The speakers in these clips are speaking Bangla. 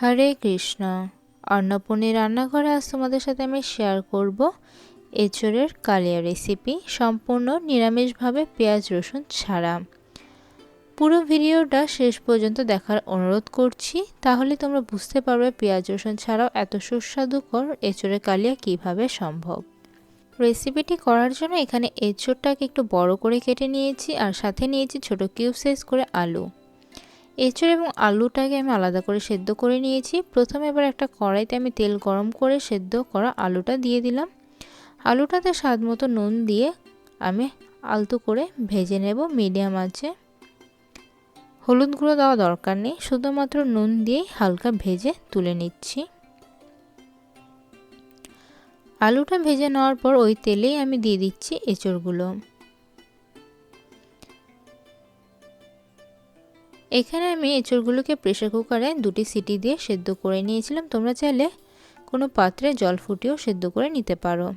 হরে কৃষ্ণ। অন্নপূর্ণী রান্নাঘরে আজ তোমাদের সাথে আমি শেয়ার করব এঁচোড়ের কালিয়া রেসিপি, সম্পূর্ণ নিরামিষভাবে পেঁয়াজ রসুন ছাড়া। পুরো ভিডিওটা শেষ পর্যন্ত দেখার অনুরোধ করছি, তাহলে তোমরা বুঝতে পারবে পেঁয়াজ রসুন ছাড়াও এত সুস্বাদুকর এঁচোড়ের কালিয়া কিভাবে সম্ভব। রেসিপিটি করার জন্য এখানে এঁচোড়টাকে একটু বড় করে কেটে নিয়েছি আর সাথে নিয়েছি ছোট কিউব সাইজ করে আলু। এঁচোড় এবং আলুটাকে আমি আলাদা করে সেদ্ধ করে নিয়েছি। প্রথমে এবার একটা কড়াইতে আমি তেল গরম করে সেদ্ধ করা আলুটা দিয়ে দিলাম। আলুটাতে স্বাদ মতো নুন দিয়ে আমি আলতো করে ভেজে নেব মিডিয়াম আঁচে। হলুদ গুঁড়ো দেওয়া দরকার নেই, শুধুমাত্র নুন দিয়েই হালকা ভেজে তুলে নিচ্ছি। আলুটা ভেজে নেওয়ার পর ওই তেলেই আমি দিয়ে দিচ্ছি এঁচোড়গুলো। এখানে আমি এঁচোড়গুলোকে প্রেসার কুকারে 2টি সিটি দিয়ে সেদ্ধ করে নিয়েছিলাম। তোমরা চাইলে কোনো পাত্রে জল ফুটিয়েও সেদ্ধ করে নিতে পারো।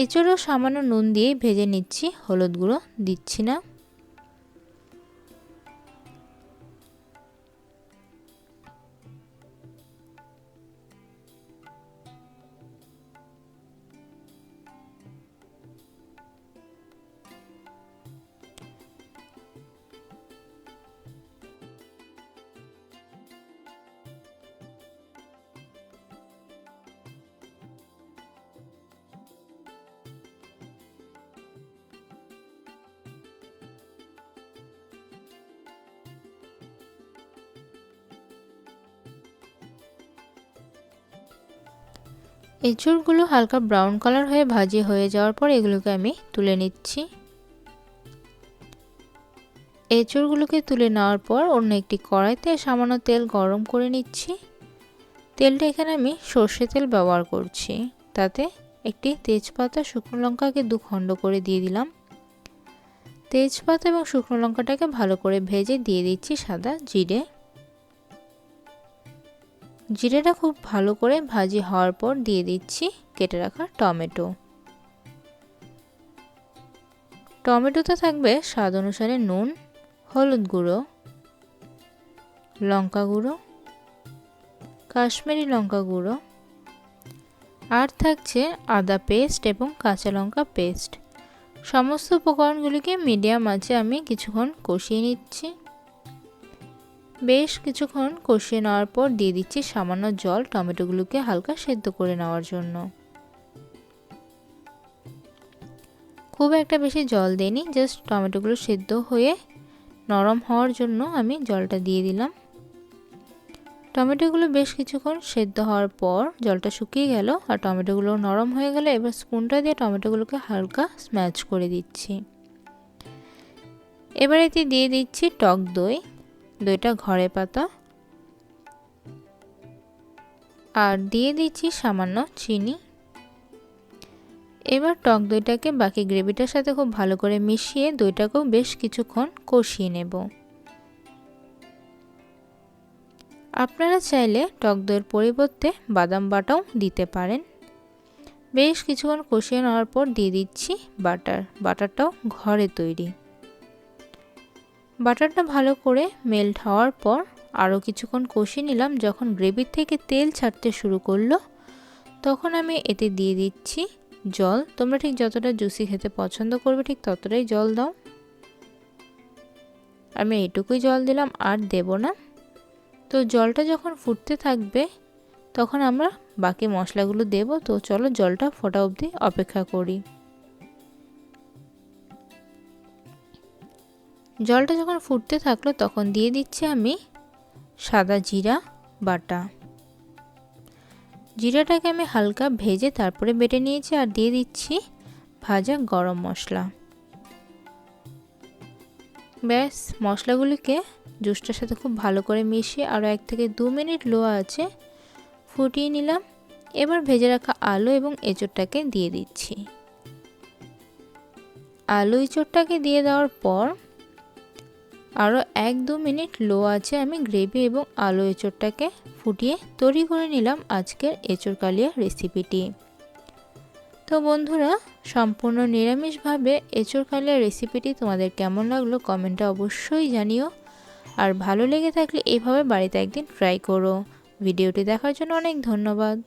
এঁচোড়ও সামান্য নুন দিয়েই ভেজে নিচ্ছি, হলুদ গুঁড়ো দিচ্ছি না। এঁচোড়গুলো হালকা ব্রাউন কালার হয়ে ভাজি হয়ে যাওয়ার পর এগুলোকে আমি তুলে নিচ্ছি। এঁচোড়গুলোকে তুলে নেওয়ার পর অন্য একটি কড়াইতে সামান্য তেল গরম করে নিচ্ছি। তেলটা এখানে আমি সর্ষে তেল ব্যবহার করছি। তাতে একটি তেজপাতা, শুকনো লঙ্কাকে 2 খণ্ড করে দিয়ে দিলাম। তেজপাতা এবং শুকনো লঙ্কাটাকে ভালো করে ভেজে দিয়ে দিচ্ছি সাদা জিরে। জিরেটা খুব ভালো করে ভাজি হওয়ার পর দিয়ে দিচ্ছি কেটে রাখা টমেটো। টমেটোতে থাকবে স্বাদ অনুসারে নুন, হলুদ গুঁড়ো, লঙ্কা গুঁড়ো, কাশ্মীরি লঙ্কা গুঁড়ো, আর থাকছে আদা পেস্ট এবং কাঁচা লঙ্কা পেস্ট। সমস্ত উপকরণগুলিকে মিডিয়াম আঁচে আমি কিছুক্ষণ কষিয়ে নিচ্ছি। বেশ কিছুক্ষণ কষিয়ে নেওয়ার পর দিয়ে দিচ্ছি সামান্য জল, টমেটোগুলোকে হালকা সেদ্ধ করে নেওয়ার জন্য। খুব একটা বেশি জল দেইনি, জাস্ট টমেটোগুলো সেদ্ধ হয়ে নরম হওয়ার জন্য আমি জলটা দিয়ে দিলাম। টমেটোগুলো বেশ কিছুক্ষণ সেদ্ধ হওয়ার পর জলটা শুকিয়ে গেল আর টমেটোগুলো নরম হয়ে গেল। এবার স্পুনটা দিয়ে টমেটোগুলোকে হালকা স্ম্যাশ করে দিচ্ছি। এবার এতে দিয়ে দিচ্ছি টক দই, দইটা ঘরে পাতা, আর দিয়ে দিচ্ছি সামান্য চিনি। এবার টক দইটাকে বাকি গ্রেভিটার সাথে খুব ভালো করে মিশিয়ে দইটাকেও বেশ কিছুক্ষণ কষিয়ে নেব। আপনারা চাইলে টক দইয়ের পরিবর্তে বাদাম বাটাও দিতে পারেন। বেশ কিছুক্ষণ কষিয়ে নেওয়ার পর দিয়ে দিচ্ছি বাটার। বাটারটাও ঘরে তৈরি। বাটারটা ভালো করে মেল্ট হওয়ার পর আরও কিছুক্ষণ কষিয়ে নিলাম। যখন গ্রেভির থেকে তেল ছাড়তে শুরু করলো তখন আমি এতে দিয়ে দিচ্ছি জল। তোমরা ঠিক যতটা জুসি খেতে পছন্দ করবে ঠিক ততটাই জল দাও। আমি এইটুকুই জল দিলাম, আর দেব না। তো জলটা যখন ফুটতে থাকবে তখন আমরা বাকি মশলাগুলো দেব। তো চলো জলটা ফোটা অবধি অপেক্ষা করি। জলটা যখন ফুটতে থাকলো তখন দিয়ে দিচ্ছি আমি সাদা জিরা বাটা। জিরাটাকে আমি হালকা ভেজে তারপরে বেটে নিয়েছি আর দিয়ে দিচ্ছি ভাজা গরম মশলা। ব্যাস, মশলাগুলিকে জুসটার সাথে খুব ভালো করে মিশিয়ে আরও 1 থেকে 2 মিনিট লো আঁচে ফুটিয়ে নিলাম। এবার ভেজে রাখা আলু এবং এঁচোড়টাকে দিয়ে দিচ্ছি। আলু এঁচোড়টাকে দিয়ে দেওয়ার পর আরও 1-2 মিনিট লো আঁচে আমি গ্রেভি এবং আলু এঁচোড়টাকে ফুটিয়ে তৈরি করে নিলাম আজকের এঁচোড় কালিয়া রেসিপিটি। তো বন্ধুরা, সম্পূর্ণ নিরামিষভাবে এঁচোড় কালিয়া রেসিপিটি তোমাদের কেমন লাগলো কমেন্টে অবশ্যই জানিও। আর ভালো লেগে থাকলে এইভাবে বাড়িতে একদিন ট্রাই করো। ভিডিওটি দেখার জন্য অনেক ধন্যবাদ।